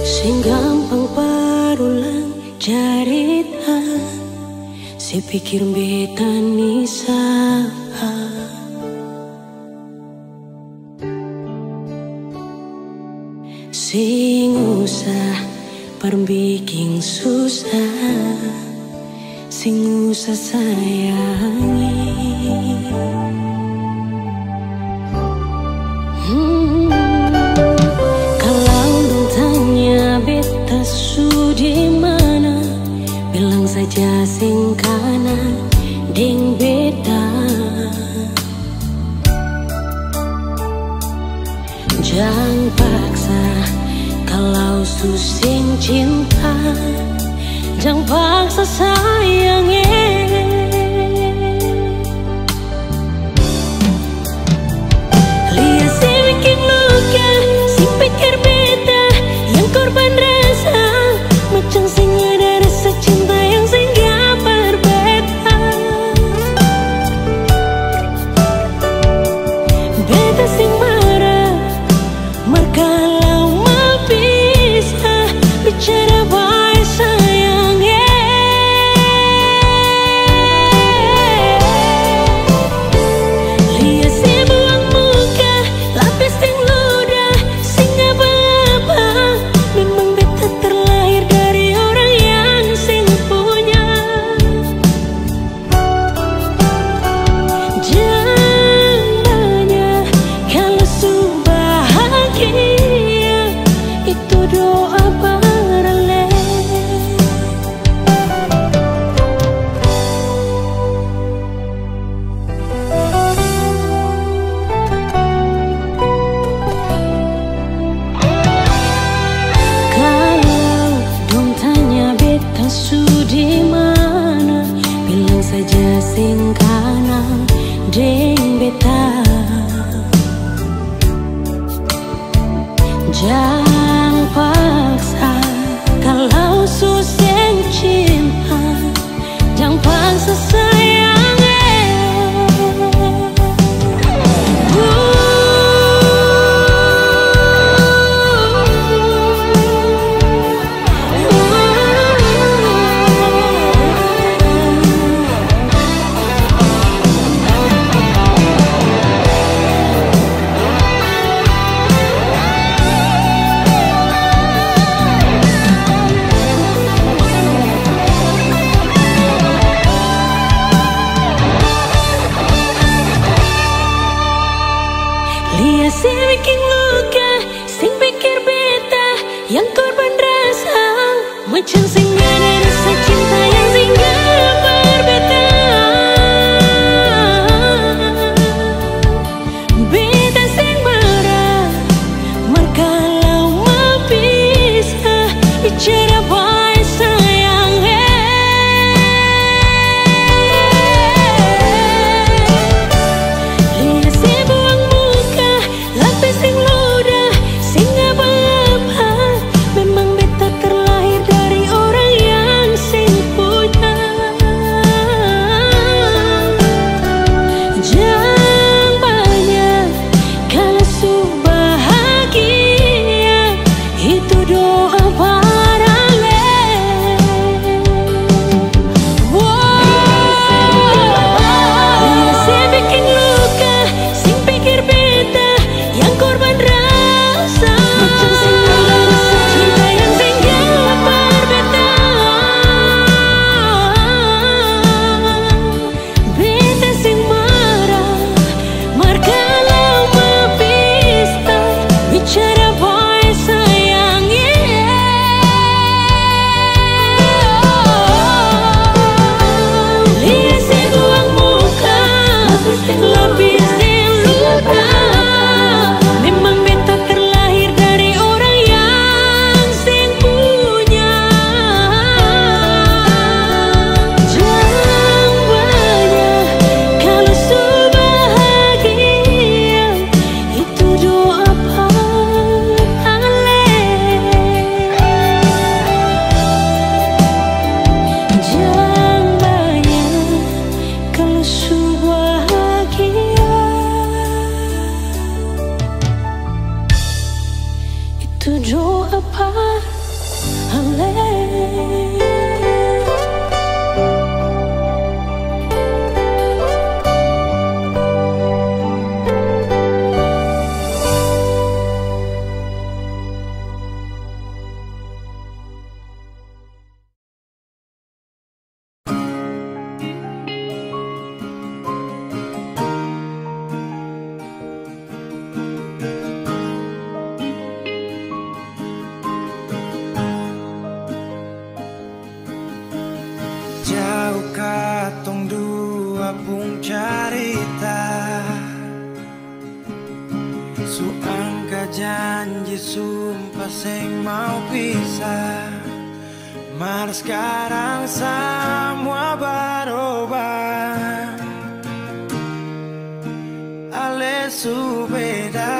Sing gampang parulang carita, si pikir beta nisa. Sing usah perbiking susah, sing usah sayangi. Kalau dong tanya beta su di mana, bilang saja sing kanan deng beta. Jangan paksa kalau susing cinta, jangan paksa sayangnya. Lihat si bikin luka, si pikir beta yang korban rasa, macam sing ada rasa cinta yang singgah berbeda. Beta sing marah, kalau mau bisa bicara baik sayangnya. Lihat si buang muka, lapis ting ludah, sing apa-apa. Memang beta terlahir dari orang yang sing punya. Jangan banyak kalau su bahagia, itu doa paralel. Kalau dong tanya beta su di mana, bilang saja sing kanan deng beta. Jangan paksa kalau susah cinta, jangan paksa sayangnya. Lihat si bikin luka, sing pikir beta yang korban rasa, macam sing ada rasa cinta yang singgah berbeda. Beta sing marah, kalau mau bisa bicara baik sayangnya. Lihat si buang muka, lapis ting ludah, sing apa-apa. Memang beta terlahir dari orang yang sing punya. Jangan banyak kalau su bahagia, itu doa paralel. Lihat si bikin luka, sing pikir beta yang korban rasa, macam sing ada rasa cinta yang singgah berbeda. Beta sing marah, kalau mau bisa bicara baik sayangnya. Lihat si buang muka, lapis ting ludah, memang beta terlahir dari orang yang sing punya. Jangan banyak kalau su bahagia, itu doa paralel. Jangan banyak kalau su bahagia, itu doa paralel. sambung cerita. Suangka janji sumpah sing mau pisah, mar sekarang semua berubah. Ale beda.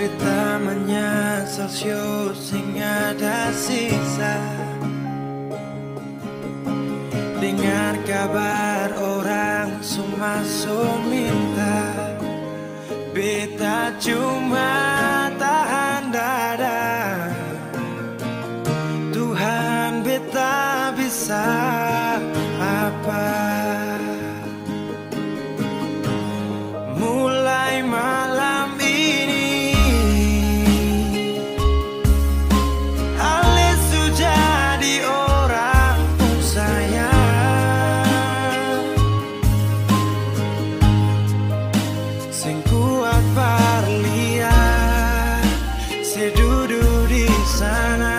Beta menyesal sio sing ada sisa. Dengar kabar orang semua minta. Beta cuma tahan dada. Tuhan beta bisa apa? Mulai malam ini Ale sudah di orang pun sayang. Sing kuat parlian, sedudu di sana.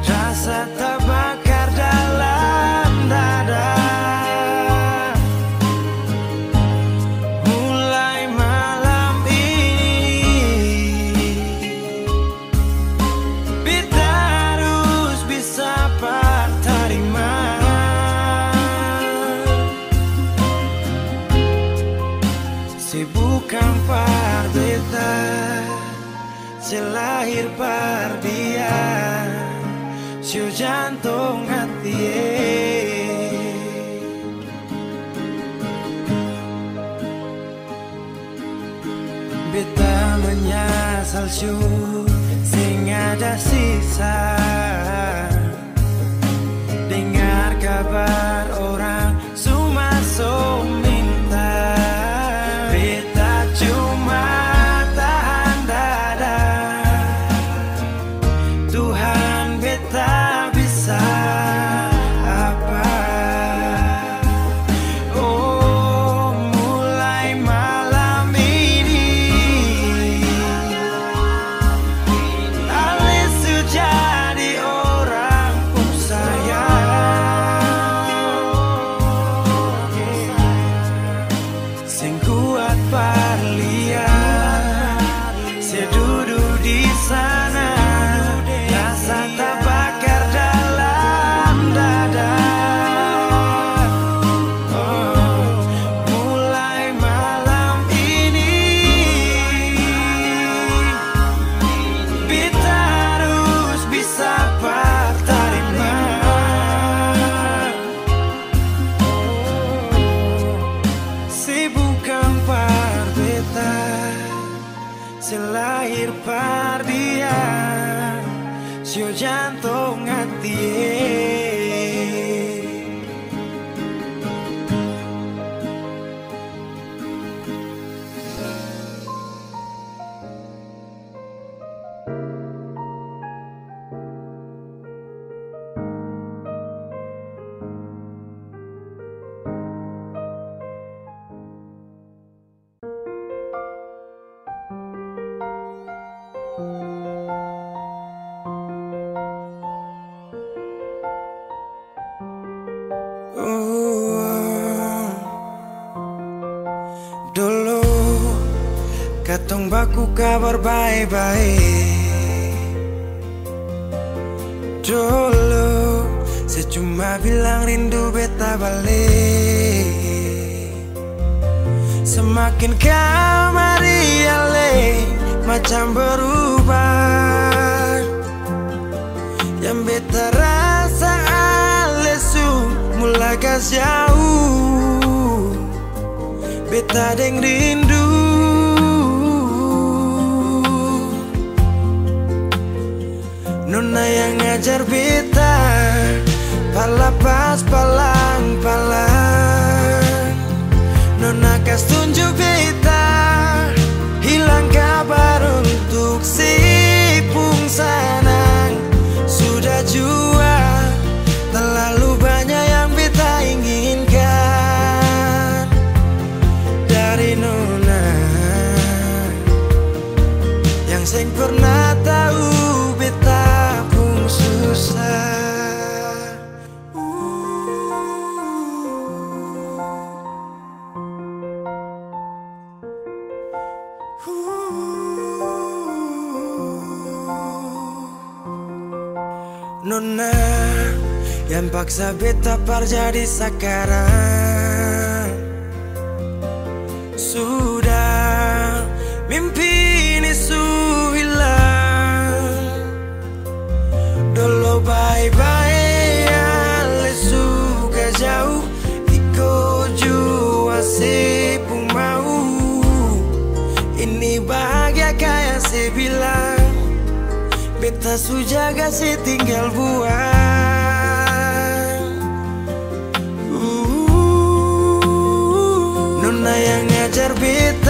Rasa terbakar dalam dada. Mulai malam ini beta harus bisa terima. Bukan par beta, selahir par dia. Sio jantung hati. Beta menyesal sio sing ada sisa. Dengar kabar orang semua minta. Beta cuma tahan dada. Tuhan beta bisa apa? Oh, mulai malam ini Ale sudah di orang pun sayang. Sing kuat parlian, sedudu di sana. Rasa terbakar dalam dada. Oh, mulai malam ini beta harus bisa terima. Bukan par beta, selahir par dia. Sio jantung hati. Dulu katong baku kabar baik-baik. Dulu saya cuma bilang rindu beta balik. Semakin kamari ale macam berubah. Yang beta rasa ale su mulai gas jauh. Beta deng rindu. Nona yang ngajar beta palapas palang-palang. Nona kas tunjuk beta hilang kabar untuk si pung sanang. Sudah jua terlalu banyak yang beta inginkan dari Nona yang seng pernah tahu beta pun nona yang paksa beta jadi sekarang. Sudah mimpi ini hilang. Dulu bye-bye ale suka jauh. Iko jua sepu mau. Ini bahagia kayak saya bilang. Beta sujaga si tinggal buang. Nona yang ngajar beta